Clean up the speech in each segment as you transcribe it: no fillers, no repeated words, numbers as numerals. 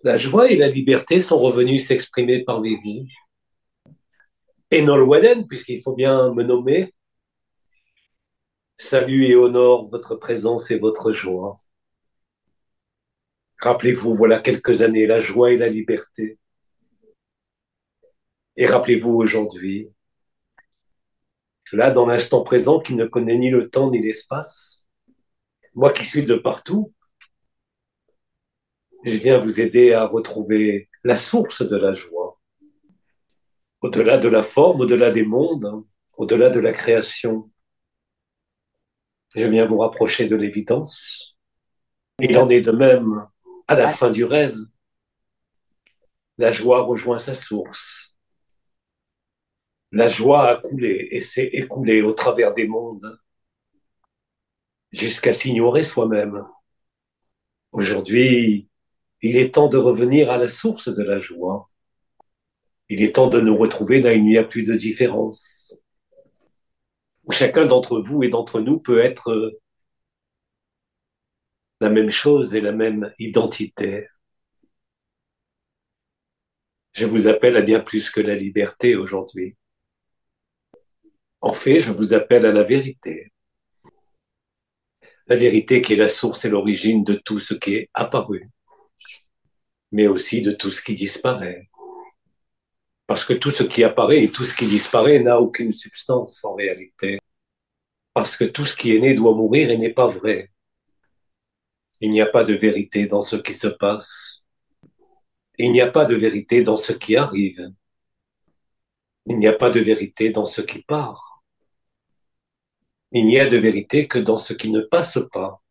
La joie et la liberté sont revenus s'exprimer parmi vous. Et Nolwenn, puisqu'il faut bien me nommer, salue et honore votre présence et votre joie. Rappelez-vous, voilà quelques années, la joie et la liberté. Et rappelez-vous aujourd'hui, là, dans l'instant présent, qui ne connaît ni le temps ni l'espace, moi qui suis de partout, je viens vous aider à retrouver la source de la joie, au-delà de la forme, au-delà des mondes, hein, au-delà de la création. Je viens vous rapprocher de l'évidence. Il en est de même à la fin du rêve. La joie rejoint sa source. La joie a coulé et s'est écoulée au travers des mondes jusqu'à s'ignorer soi-même. Aujourd'hui, il est temps de revenir à la source de la joie. Il est temps de nous retrouver là où il n'y a plus de différence, où chacun d'entre vous et d'entre nous peut être la même chose et la même identité. Je vous appelle à bien plus que la liberté aujourd'hui. En fait, je vous appelle à la vérité. La vérité qui est la source et l'origine de tout ce qui est apparu, mais aussi de tout ce qui disparaît. Parce que tout ce qui apparaît et tout ce qui disparaît n'a aucune substance en réalité. Parce que tout ce qui est né doit mourir et n'est pas vrai. Il n'y a pas de vérité dans ce qui se passe. Il n'y a pas de vérité dans ce qui arrive. Il n'y a pas de vérité dans ce qui part. Il n'y a de vérité que dans ce qui ne passe pas.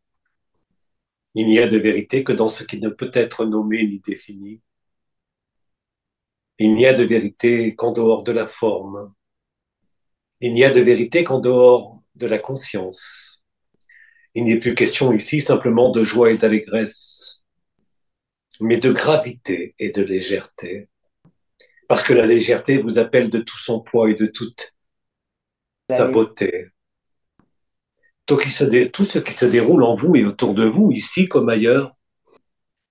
Il n'y a de vérité que dans ce qui ne peut être nommé ni défini. Il n'y a de vérité qu'en dehors de la forme. Il n'y a de vérité qu'en dehors de la conscience. Il n'est plus question ici simplement de joie et d'allégresse, mais de gravité et de légèreté. Parce que la légèreté vous appelle de tout son poids et de toute sa beauté. Tout ce qui se déroule en vous et autour de vous, ici comme ailleurs,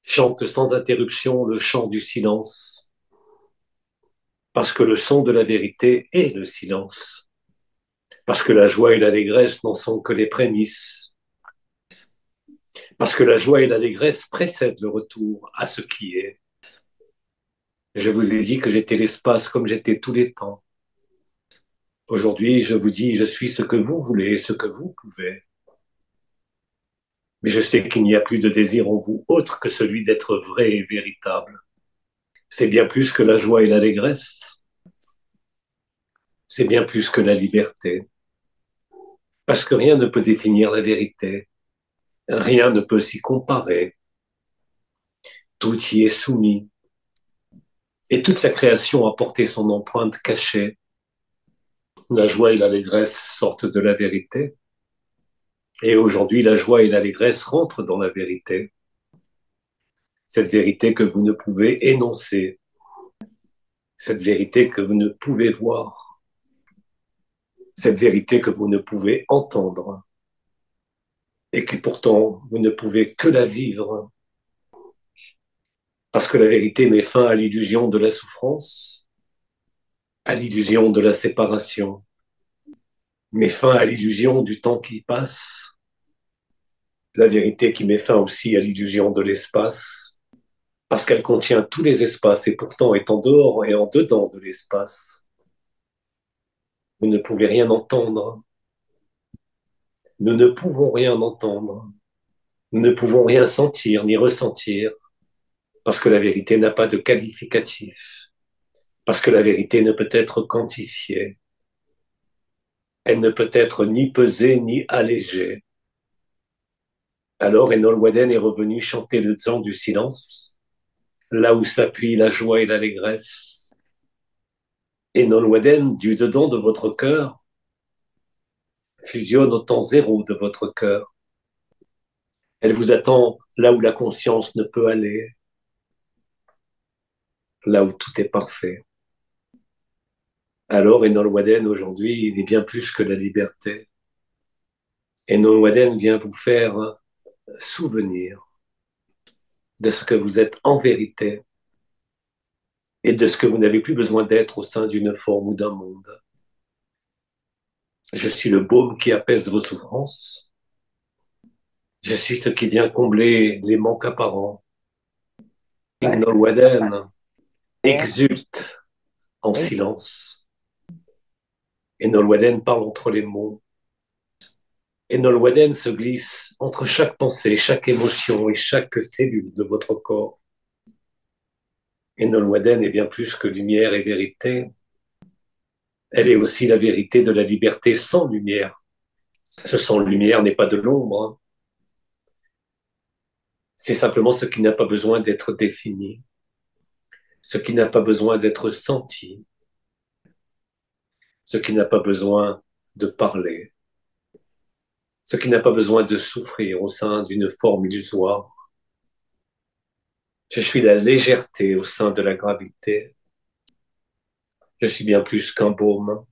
chante sans interruption le chant du silence. Parce que le son de la vérité est le silence. Parce que la joie et l'allégresse n'en sont que les prémices. Parce que la joie et l'allégresse précèdent le retour à ce qui est. Je vous ai dit que j'étais l'espace comme j'étais tous les temps. Aujourd'hui, je vous dis, je suis ce que vous voulez, ce que vous pouvez. Mais je sais qu'il n'y a plus de désir en vous autre que celui d'être vrai et véritable. C'est bien plus que la joie et l'allégresse. C'est bien plus que la liberté. Parce que rien ne peut définir la vérité. Rien ne peut s'y comparer. Tout y est soumis. Et toute la création a porté son empreinte cachée. La joie et l'allégresse sortent de la vérité. Et aujourd'hui, la joie et l'allégresse rentrent dans la vérité. Cette vérité que vous ne pouvez énoncer. Cette vérité que vous ne pouvez voir. Cette vérité que vous ne pouvez entendre. Et que pourtant, vous ne pouvez que la vivre. Parce que la vérité met fin à l'illusion de la souffrance, à l'illusion de la séparation, met fin à l'illusion du temps qui passe, la vérité qui met fin aussi à l'illusion de l'espace, parce qu'elle contient tous les espaces et pourtant est en dehors et en dedans de l'espace. Vous ne pouvez rien entendre. Nous ne pouvons rien entendre. Nous ne pouvons rien sentir ni ressentir, parce que la vérité n'a pas de qualificatif, parce que la vérité ne peut être quantifiée. Elle ne peut être ni pesée ni allégée. Alors Enol Waden est revenu chanter le chant du silence, là où s'appuient la joie et l'allégresse. Enol Waden, du dedans de votre cœur, fusionne au temps zéro de votre cœur. Elle vous attend là où la conscience ne peut aller, là où tout est parfait. Alors Enol Waden, aujourd'hui, il est bien plus que la liberté. Enol Waden vient vous faire souvenir de ce que vous êtes en vérité et de ce que vous n'avez plus besoin d'être au sein d'une forme ou d'un monde. Je suis le baume qui apaise vos souffrances. Je suis ce qui vient combler les manques apparents. Nolwenn exulte en silence. Et Nolwenn parle entre les mots. Et Nolwenn se glisse entre chaque pensée, chaque émotion et chaque cellule de votre corps. Et Nolwenn est bien plus que lumière et vérité. Elle est aussi la vérité de la liberté sans lumière. Ce sans lumière n'est pas de l'ombre, hein. C'est simplement ce qui n'a pas besoin d'être défini, ce qui n'a pas besoin d'être senti, ce qui n'a pas besoin de parler, ce qui n'a pas besoin de souffrir au sein d'une forme illusoire. Je suis la légèreté au sein de la gravité. Je suis bien plus qu'un baume.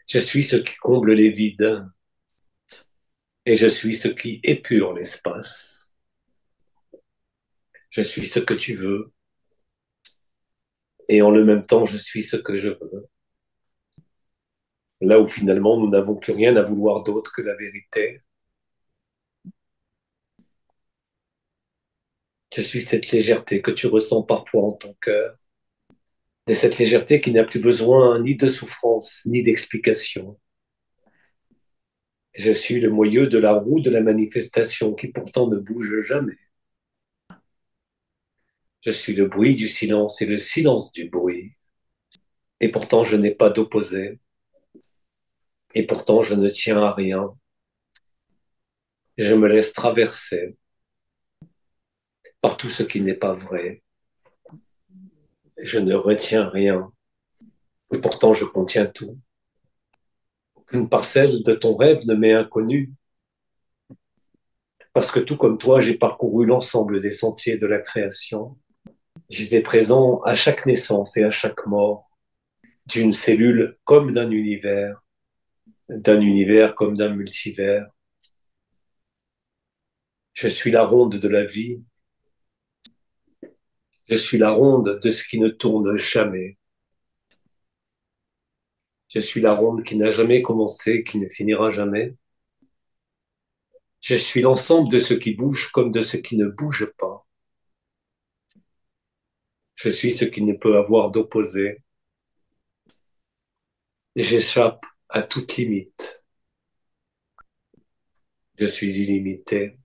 Je suis ce qui comble les vides et je suis ce qui épure l'espace. Je suis ce que tu veux et en le même temps, je suis ce que je veux. Là où finalement, nous n'avons plus rien à vouloir d'autre que la vérité. Je suis cette légèreté que tu ressens parfois en ton cœur, de cette légèreté qui n'a plus besoin ni de souffrance, ni d'explication. Je suis le moyeu de la roue de la manifestation qui pourtant ne bouge jamais. Je suis le bruit du silence et le silence du bruit. Et pourtant, je n'ai pas d'opposé. Et pourtant, je ne tiens à rien. Je me laisse traverser par tout ce qui n'est pas vrai. Je ne retiens rien. Et pourtant, je contiens tout. Aucune parcelle de ton rêve ne m'est inconnue. Parce que tout comme toi, j'ai parcouru l'ensemble des sentiers de la création. J'étais présent à chaque naissance et à chaque mort, d'une cellule comme d'un univers comme d'un multivers. Je suis la ronde de la vie. Je suis la ronde de ce qui ne tourne jamais. Je suis la ronde qui n'a jamais commencé, qui ne finira jamais. Je suis l'ensemble de ce qui bouge comme de ce qui ne bouge pas. Je suis ce qui ne peut avoir d'opposé. J'échappe à toute limite. Je suis illimité.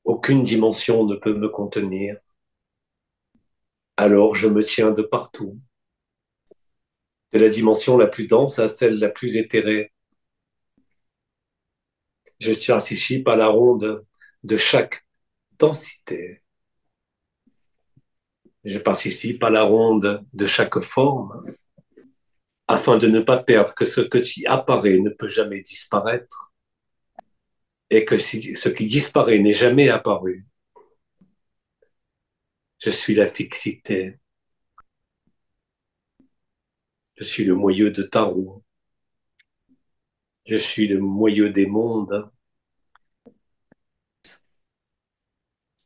Aucune dimension ne peut me contenir. Alors je me tiens de partout, de la dimension la plus dense à celle la plus éthérée. Je participe à la ronde de chaque densité. Je participe à la ronde de chaque forme, afin de ne pas perdre que ce qui apparaît ne peut jamais disparaître, et que si ce qui disparaît n'est jamais apparu. Je suis la fixité. Je suis le moyeu de ta roue. Je suis le moyeu des mondes.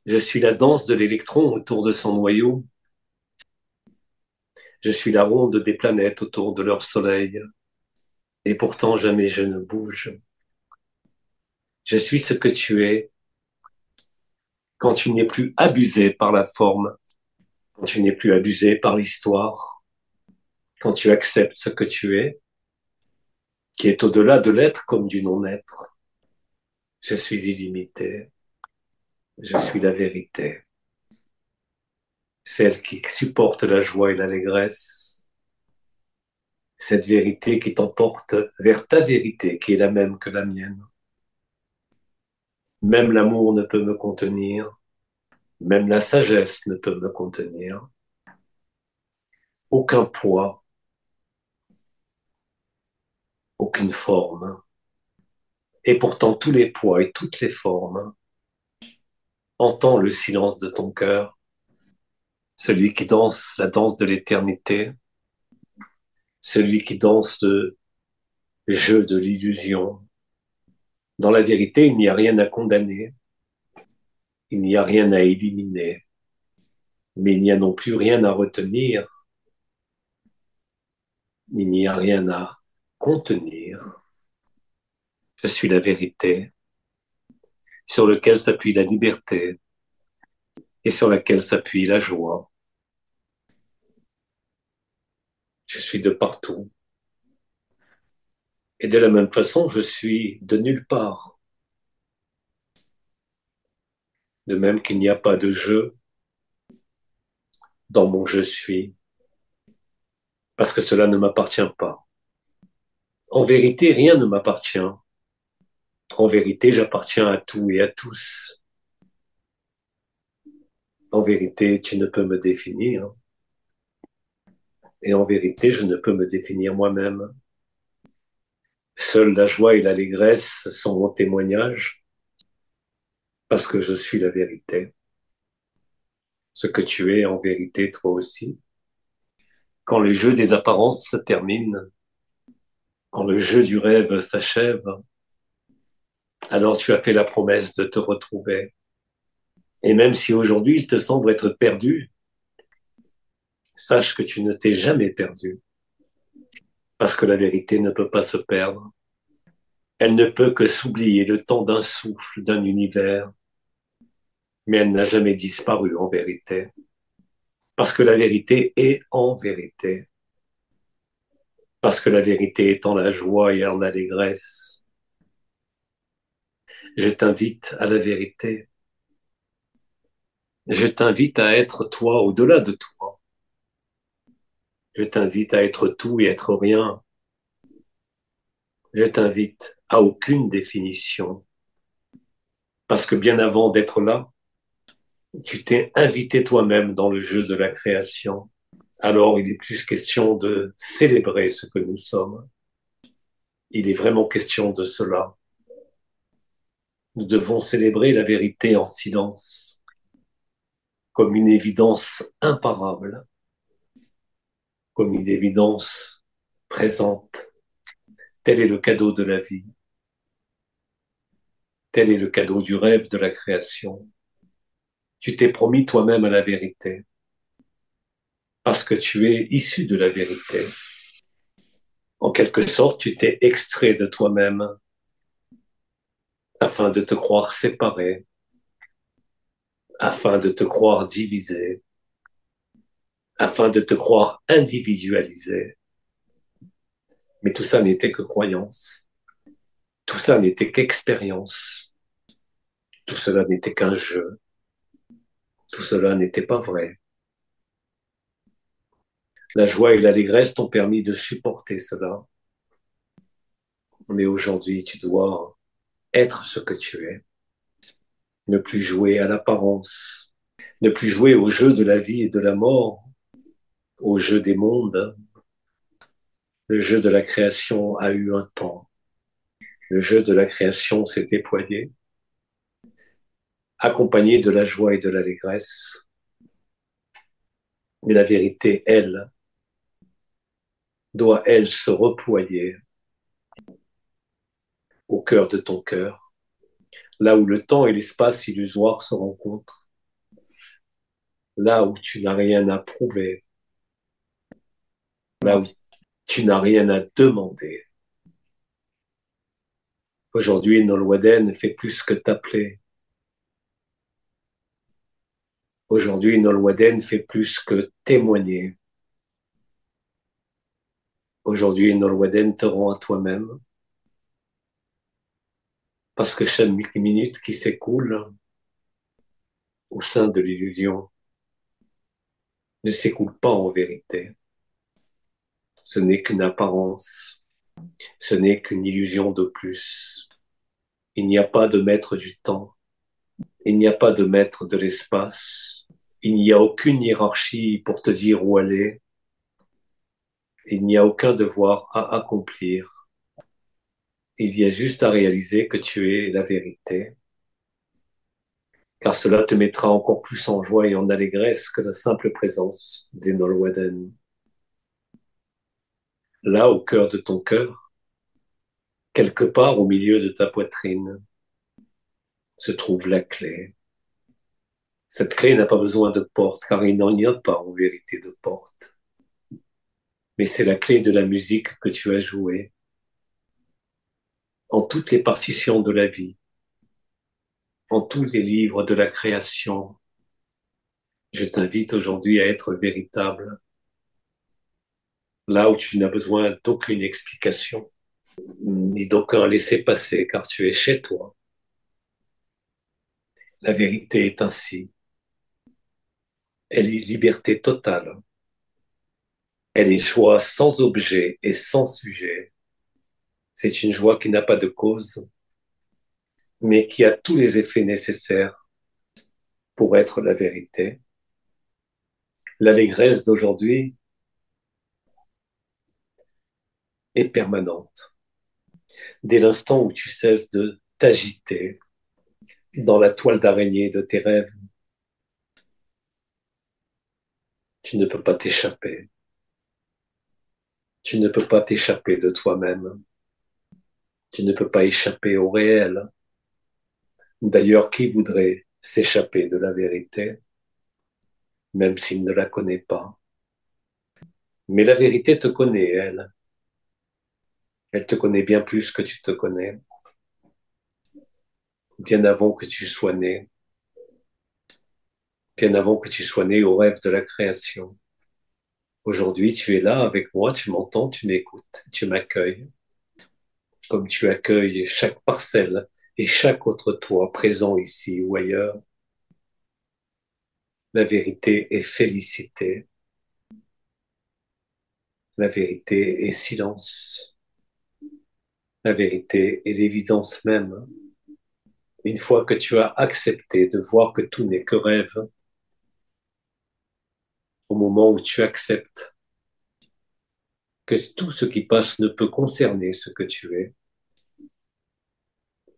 Je suis la danse de l'électron autour de son noyau. Je suis la ronde des planètes autour de leur soleil. Et pourtant jamais je ne bouge. Je suis ce que tu es quand tu n'es plus abusé par la forme, quand tu n'es plus abusé par l'histoire, quand tu acceptes ce que tu es, qui est au-delà de l'être comme du non-être. Je suis illimité. Je suis la vérité. Celle qui supporte la joie et l'allégresse. Cette vérité qui t'emporte vers ta vérité, qui est la même que la mienne. Même l'amour ne peut me contenir. Même la sagesse ne peut me contenir. Aucun poids, aucune forme. Et pourtant tous les poids et toutes les formes. Entends le silence de ton cœur, celui qui danse la danse de l'éternité, celui qui danse le jeu de l'illusion. Dans la vérité, il n'y a rien à condamner, il n'y a rien à éliminer, mais il n'y a non plus rien à retenir, il n'y a rien à contenir. Je suis la vérité, sur lequel s'appuie la liberté et sur laquelle s'appuie la joie. Je suis de partout. Et de la même façon, je suis de nulle part. De même qu'il n'y a pas de je dans mon je suis, parce que cela ne m'appartient pas. En vérité, rien ne m'appartient. En vérité, j'appartiens à tout et à tous. En vérité, tu ne peux me définir. Et en vérité, je ne peux me définir moi-même. Seule la joie et l'allégresse sont mon témoignage, parce que je suis la vérité. Ce que tu es en vérité, toi aussi. Quand le jeu des apparences se termine, quand le jeu du rêve s'achève, alors tu as fait la promesse de te retrouver. Et même si aujourd'hui il te semble être perdu, sache que tu ne t'es jamais perdu, parce que la vérité ne peut pas se perdre. Elle ne peut que s'oublier le temps d'un souffle, d'un univers, mais elle n'a jamais disparu en vérité, parce que la vérité est en vérité, parce que la vérité est en la joie et en l'allégresse. Je t'invite à la vérité. Je t'invite à être toi au-delà de toi. Je t'invite à être tout et être rien. Je t'invite à aucune définition. Parce que bien avant d'être là, tu t'es invité toi-même dans le jeu de la création. Alors il est plus question de célébrer ce que nous sommes. Il est vraiment question de cela. Nous devons célébrer la vérité en silence, comme une évidence imparable, comme une évidence présente. Tel est le cadeau de la vie. Tel est le cadeau du rêve de la création. Tu t'es promis toi-même à la vérité, parce que tu es issu de la vérité. En quelque sorte, tu t'es extrait de toi-même afin de te croire séparé, afin de te croire divisé, afin de te croire individualisé. Mais tout ça n'était que croyance, tout ça n'était qu'expérience, tout cela n'était qu'un jeu, tout cela n'était pas vrai. La joie et l'allégresse t'ont permis de supporter cela, mais aujourd'hui tu dois être ce que tu es, ne plus jouer à l'apparence, ne plus jouer au jeu de la vie et de la mort, au jeu des mondes. Le jeu de la création a eu un temps. Le jeu de la création s'est déployé, accompagné de la joie et de l'allégresse. Mais la vérité, elle, doit, elle, se reployer au cœur de ton cœur, là où le temps et l'espace illusoire se rencontrent, là où tu n'as rien à prouver, là où tu n'as rien à demander. Aujourd'hui, Nolwenn fait plus que t'appeler. Aujourd'hui, Nolwenn fait plus que témoigner. Aujourd'hui, Nolwenn te rend à toi-même, parce que chaque minute qui s'écoule au sein de l'illusion ne s'écoule pas en vérité. Ce n'est qu'une apparence, ce n'est qu'une illusion de plus. Il n'y a pas de maître du temps, il n'y a pas de maître de l'espace, il n'y a aucune hiérarchie pour te dire où aller, il n'y a aucun devoir à accomplir. Il y a juste à réaliser que tu es la vérité, car cela te mettra encore plus en joie et en allégresse que la simple présence des Nolwenn. Là, au cœur de ton cœur, Quelque part au milieu de ta poitrine se trouve la clé. Cette clé n'a pas besoin de porte, car il n'en y a pas en vérité de porte. Mais c'est la clé de la musique que tu as jouée en toutes les partitions de la vie, en tous les livres de la création. Je t'invite aujourd'hui à être véritable, là où tu n'as besoin d'aucune explication, ni d'aucun laisser-passer, car tu es chez toi. La vérité est ainsi. Elle est liberté totale. Elle est joie sans objet et sans sujet. C'est une joie qui n'a pas de cause, mais qui a tous les effets nécessaires pour être la vérité. L'allégresse d'aujourd'hui est permanente. Dès l'instant où tu cesses de t'agiter dans la toile d'araignée de tes rêves, tu ne peux pas t'échapper. Tu ne peux pas t'échapper de toi-même. Tu ne peux pas échapper au réel. D'ailleurs, qui voudrait s'échapper de la vérité, même s'il ne la connaît pas? Mais la vérité te connaît, elle. Elle te connaît bien plus que tu te connais, bien avant que tu sois né, bien avant que tu sois né au rêve de la création. Aujourd'hui, tu es là avec moi, tu m'entends, tu m'écoutes, tu m'accueilles, comme tu accueilles chaque parcelle et chaque autre toi présent ici ou ailleurs. La vérité est félicité, la vérité est silence, la vérité est l'évidence même. Une fois que tu as accepté de voir que tout n'est que rêve, au moment où tu acceptes que tout ce qui passe ne peut concerner ce que tu es,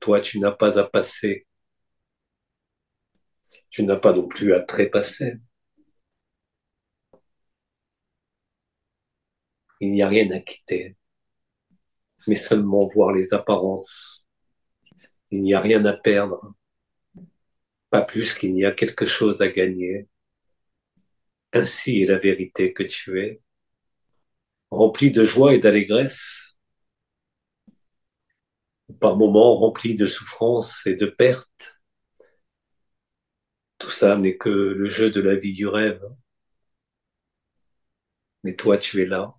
toi tu n'as pas à passer, tu n'as pas non plus à trépasser. Il n'y a rien à quitter, mais seulement voir les apparences. Il n'y a rien à perdre, pas plus qu'il n'y a quelque chose à gagner. Ainsi est la vérité que tu es, remplie de joie et d'allégresse, par moments remplie de souffrance et de perte. Tout ça n'est que le jeu de la vie du rêve. Mais toi, tu es là,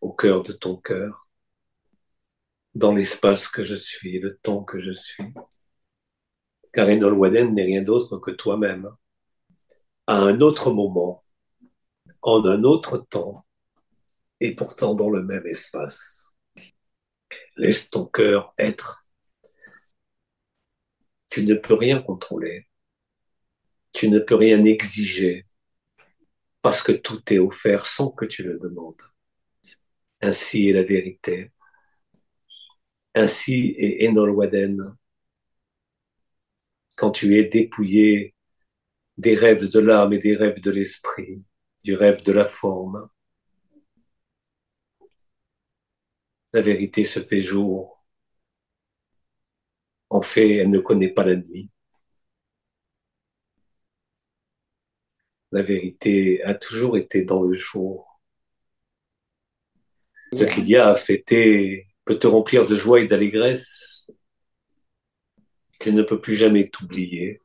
au cœur de ton cœur, dans l'espace que je suis, le temps que je suis. Car Enol Waden n'est rien d'autre que toi-même, à un autre moment, en un autre temps, et pourtant dans le même espace. Laisse ton cœur être. Tu ne peux rien contrôler. Tu ne peux rien exiger parce que tout est offert sans que tu le demandes. Ainsi est la vérité. Ainsi est Enol Waden quand tu es dépouillé des rêves de l'âme et des rêves de l'esprit, du rêve de la forme. La vérité se fait jour. En fait, elle ne connaît pas la nuit. La vérité a toujours été dans le jour. Ce qu'il y a à fêter peut te remplir de joie et d'allégresse. Tu ne peux plus jamais t'oublier.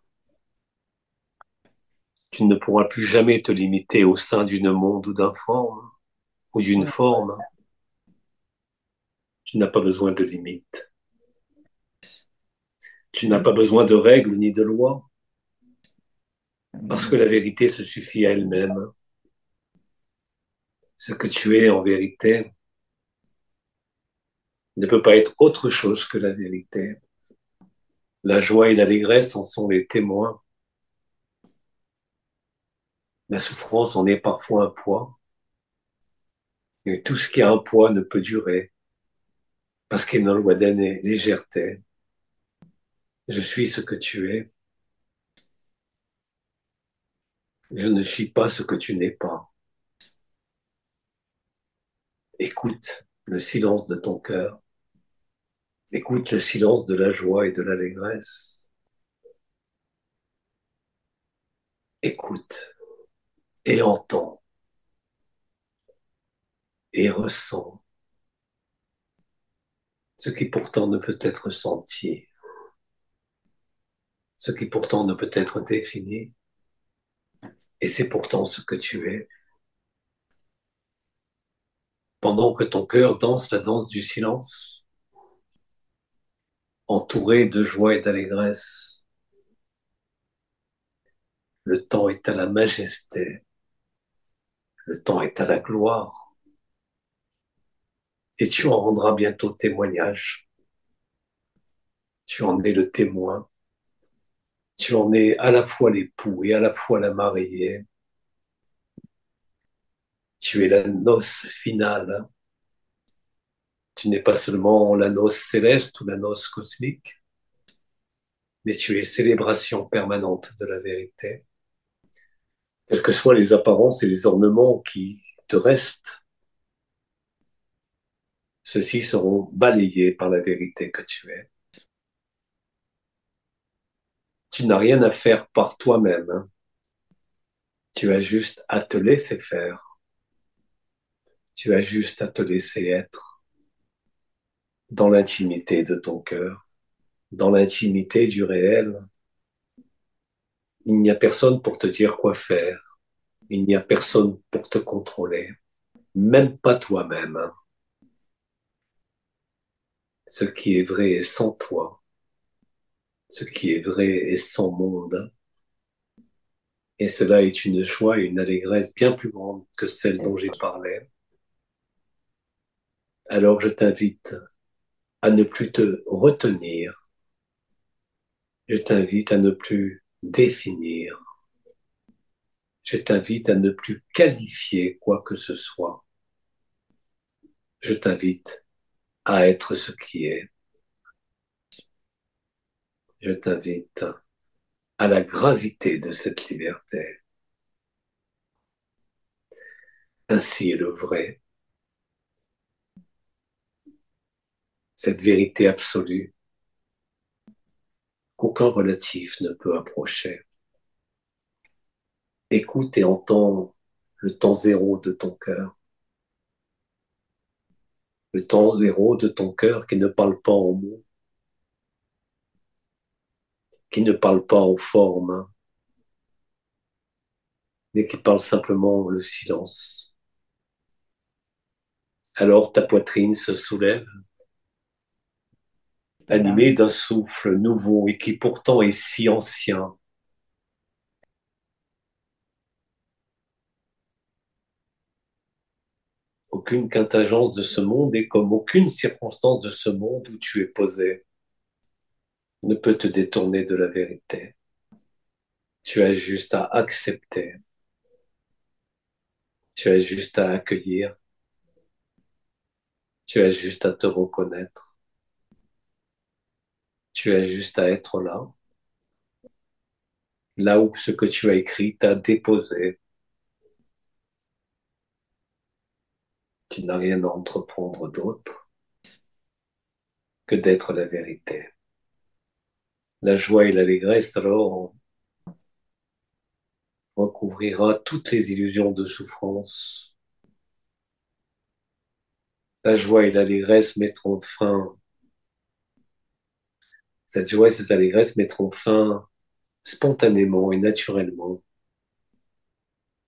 Tu ne pourras plus jamais te limiter au sein d'une monde ou d'un forme ou d'une forme. Tu n'as pas besoin de limites. Tu n'as pas besoin de règles ni de lois parce que la vérité se suffit à elle-même. Ce que tu es en vérité ne peut pas être autre chose que la vérité. La joie et l'allégresse en sont les témoins. La souffrance en est parfois un poids. Et tout ce qui a un poids ne peut durer parce qu'Enol Waden est légèreté. Je suis ce que tu es. Je ne suis pas ce que tu n'es pas. Écoute, le silence de ton cœur. Écoute le silence de la joie et de l'allégresse. Écoute et entends et ressens ce qui pourtant ne peut être senti, ce qui pourtant ne peut être défini, et c'est pourtant ce que tu es. Pendant que ton cœur danse la danse du silence, entouré de joie et d'allégresse, le temps est à la majesté, le temps est à la gloire, et tu en rendras bientôt témoignage. Tu en es le témoin, tu en es à la fois l'époux et à la fois la mariée. Tu es la noce finale. Tu n'es pas seulement la noce céleste ou la noce cosmique, mais tu es célébration permanente de la vérité. Quelles que soient les apparences et les ornements qui te restent, ceux-ci seront balayés par la vérité que tu es. Tu n'as rien à faire par toi-même, hein. Tu as juste à te laisser faire. Tu as juste à te laisser être dans l'intimité de ton cœur, dans l'intimité du réel. Il n'y a personne pour te dire quoi faire. Il n'y a personne pour te contrôler. Même pas toi-même, hein. Ce qui est vrai est sans toi. Ce qui est vrai est sans monde. Et cela est une joie et une allégresse bien plus grande que celle dont j'ai parlé. Alors je t'invite à ne plus te retenir. Je t'invite à ne plus définir. Je t'invite à ne plus qualifier quoi que ce soit. Je t'invite à être ce qui est. Je t'invite à la gravité de cette liberté. Ainsi est le vrai, cette vérité absolue qu'aucun relatif ne peut approcher. Écoute et entends le temps zéro de ton cœur, le temps zéro de ton cœur qui ne parle pas en mots, qui ne parle pas en forme, mais qui parle simplement le silence. Alors ta poitrine se soulève, animée d'un souffle nouveau et qui pourtant est si ancien. Aucune contingence de ce monde et comme aucune circonstance de ce monde où tu es posé ne peut te détourner de la vérité. Tu as juste à accepter, tu as juste à accueillir, tu as juste à te reconnaître, tu as juste à être là, là où ce que tu as écrit t'a déposé. Tu n'as rien à entreprendre d'autre que d'être la vérité. La joie et l'allégresse alors recouvrira toutes les illusions de souffrance. La joie et l'allégresse mettront fin, cette joie et cette allégresse mettront fin spontanément et naturellement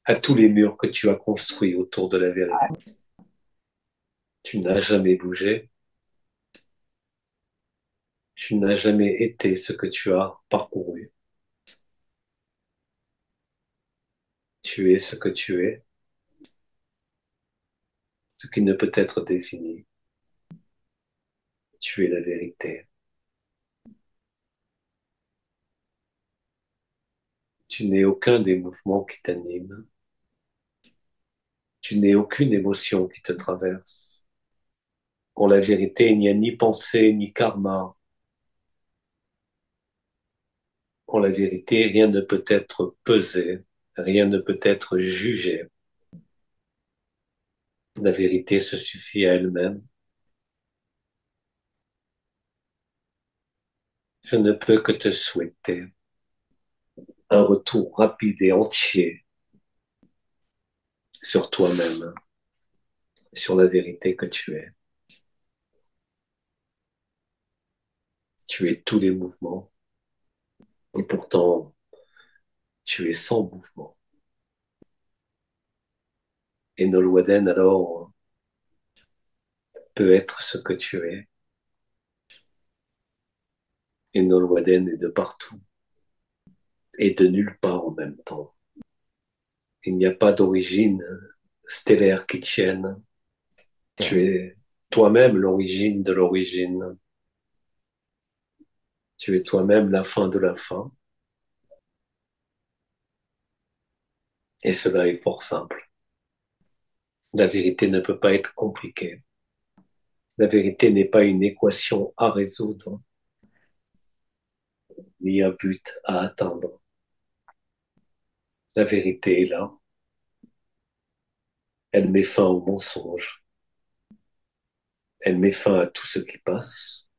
à tous les murs que tu as construits autour de la vérité. Tu n'as jamais bougé, tu n'as jamais été ce que tu as parcouru. Tu es ce que tu es, ce qui ne peut être défini. Tu es la vérité. Tu n'es aucun des mouvements qui t'animent. Tu n'es aucune émotion qui te traverse. En la vérité, il n'y a ni pensée ni karma. En la vérité, rien ne peut être pesé, rien ne peut être jugé. La vérité se suffit à elle-même. Je ne peux que te souhaiter un retour rapide et entier sur toi-même, sur la vérité que tu es. Tu es tous les mouvements et pourtant tu es sans mouvement. Et Nolwenn alors peut être ce que tu es. Et Nolwenn est de partout et de nulle part en même temps. Il n'y a pas d'origine stellaire qui tienne. Tu es toi-même l'origine de l'origine. Tu es toi-même la fin de la fin. Et cela est fort simple. La vérité ne peut pas être compliquée. La vérité n'est pas une équation à résoudre, ni un but à atteindre. La vérité est là. Elle met fin au mensonge. Elle met fin à tout ce qui passe.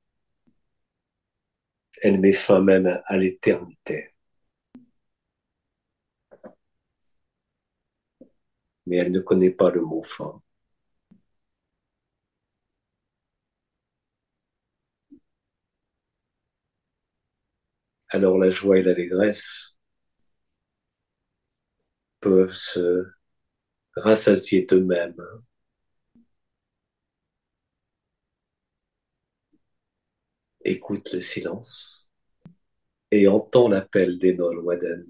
Elle met fin même à l'éternité. Mais elle ne connaît pas le mot fin. Alors la joie et l'allégresse peuvent se rassasier d'eux-mêmes. Écoute le silence et entends l'appel d'Enol Waden.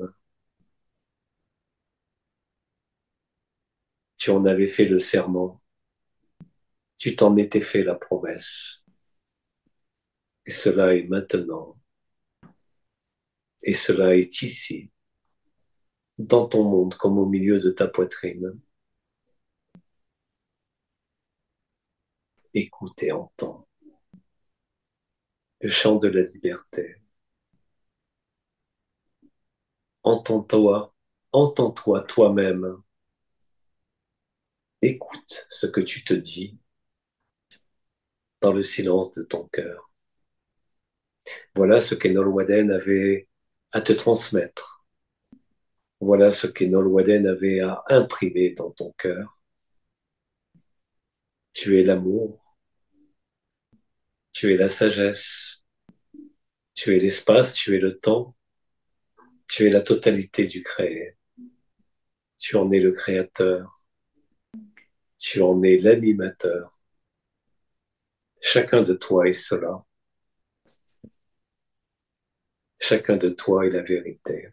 Tu en avais fait le serment, tu t'en étais fait la promesse. Et cela est maintenant, et cela est ici, dans ton monde comme au milieu de ta poitrine. Écoute et entends le chant de la liberté. Entends-toi, entends-toi toi-même. Écoute ce que tu te dis dans le silence de ton cœur. Voilà ce qu'Enol Waden avait à te transmettre. Voilà ce qu'Enol Waden avait à imprimer dans ton cœur. Tu es l'amour, tu es la sagesse, tu es l'espace, tu es le temps, tu es la totalité du créé. Tu en es le créateur, tu en es l'animateur. Chacun de toi est cela. Chacun de toi est la vérité.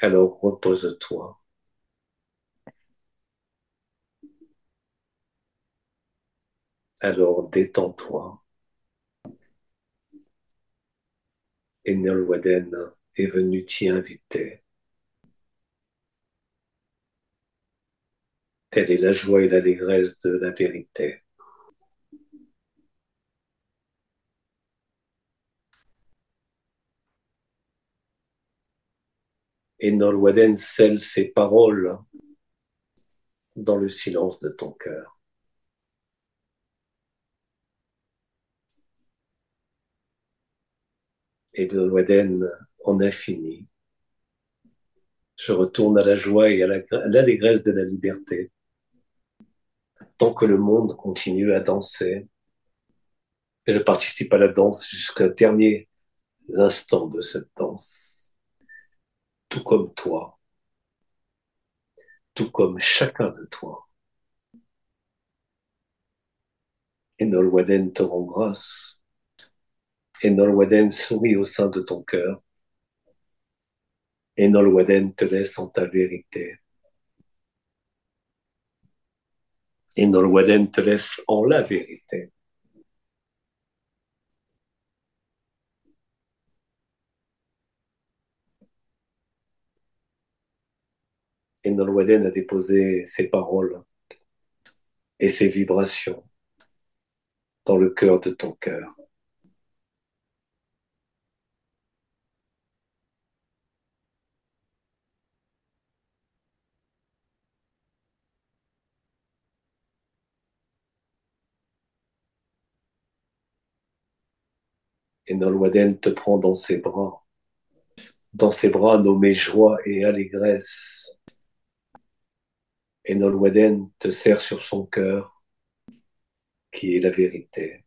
Alors repose-toi. Alors détends-toi. Et Nolwenn est venu t'y inviter. Telle est la joie et l'allégresse de la vérité. Et Nolwenn scelle ses paroles dans le silence de ton cœur. Et Nolwenn en infini. Je retourne à la joie et à l'allégresse de la liberté. Tant que le monde continue à danser, et je participe à la danse jusqu'au dernier instant de cette danse. Tout comme toi, tout comme chacun de toi. Et Nolwenn te rend grâce. Et Nolwenn sourit au sein de ton cœur. Et Nolwenn te laisse en ta vérité. Et Nolwenn te laisse en la vérité. Et Nolwenn a déposé ses paroles et ses vibrations dans le cœur de ton cœur. Et Nolwenn te prend dans ses bras nommés joie et allégresse. Et Nolwenn te serre sur son cœur, qui est la vérité.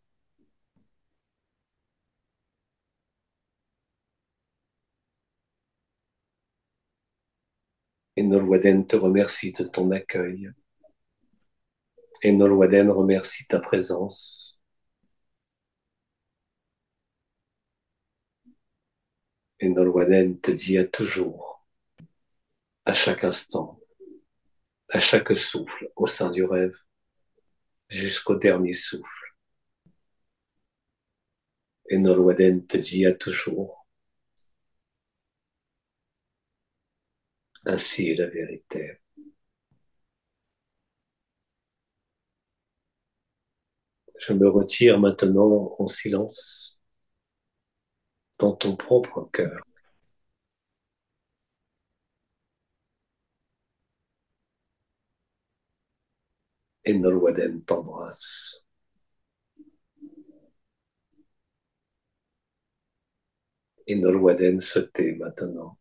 Et Nolwenn te remercie de ton accueil. Et Nolwenn remercie ta présence. Et Nolwenn te dit à toujours, à chaque instant, à chaque souffle au sein du rêve, jusqu'au dernier souffle. Et Nolwenn te dit à toujours, ainsi est la vérité. Je me retire maintenant en silence dans ton propre cœur. Et Nolwenn t'embrasse. Et Nolwenn se tait maintenant.